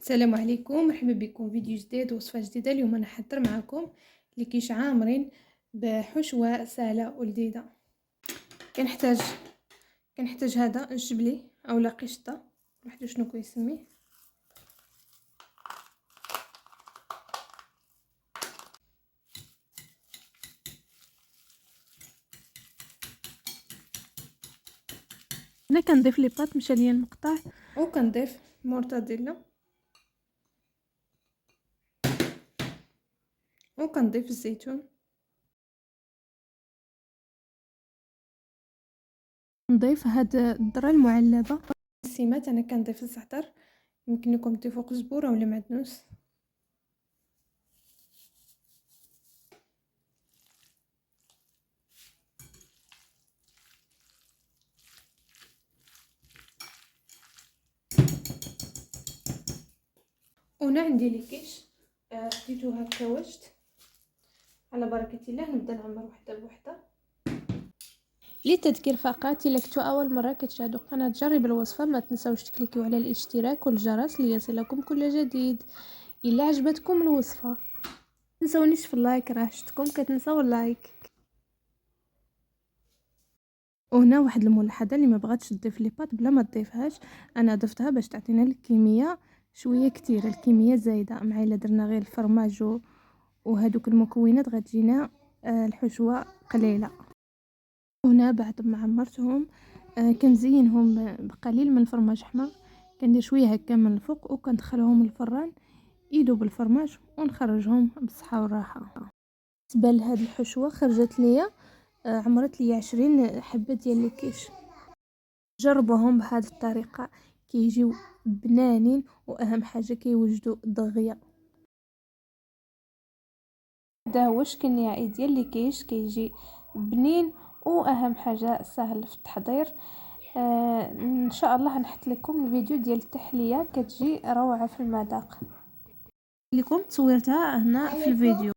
السلام عليكم، مرحبا بكم فيديو جديد ووصفه جديده. اليوم انا حضر معكم لكيش عامرين بحشوه سهله ولذيذه. كنحتاج هذا الجبلي اولا قشطه، واحد شنو كيسميه. هنا كنضيف لي باط مشاليه المقطع، وكنضيف مورتاديلا، وكنضيف الزيتون، نضيف هاد الذره المعلبه. السمات انا كنضيف الزعتر، يمكن لكم تضيفوا قزبوره ولا معدنوس. وهنا عندي لي كيش خديتو هكا وجد. على بركه الله نبدا نعمر وحده بوحده. للتذكير فقط، الا كنتو اول مره كتشاهدوا قناه جرب الوصفه ما تنساوش تكليكيو على الاشتراك والجرس ليصلكم كل جديد. الا عجبتكم الوصفه تنسونيش في اللايك، راه شفتكم كتنساو اللايك. وهنا واحد الملاحظه، اللي ما بغاتش تضيف لي بات بلا ما تضيفهاش، انا ضفتها باش تعطينا الكميه شويه كتير، الكميه زايده مع الا درنا غير الفرماج وهذوك المكونات غتجينا الحشوه قليله. هنا بعد ما عمرتهم كنزينهم بقليل من الفرماج احمر، كندير شويه هكا من الفوق وكندخلهم الفران يذوب الفرماج ونخرجهم بالصحه والراحه. بالنسبه لهاد الحشوه خرجت ليا عمرت لي 20 حبه ديال الكيش. جربوهم بهذه الطريقه كيجيو بنانين، واهم حاجه كيوجدوا دغيا. هذا هو الشكل النهائي ديال الكيش، كيجي بنين واهم حاجه سهل في التحضير. ان شاء الله نحط لكم الفيديو ديال التحليه كتجي روعه في المذاق لكم تصويرتها هنا في الفيديو.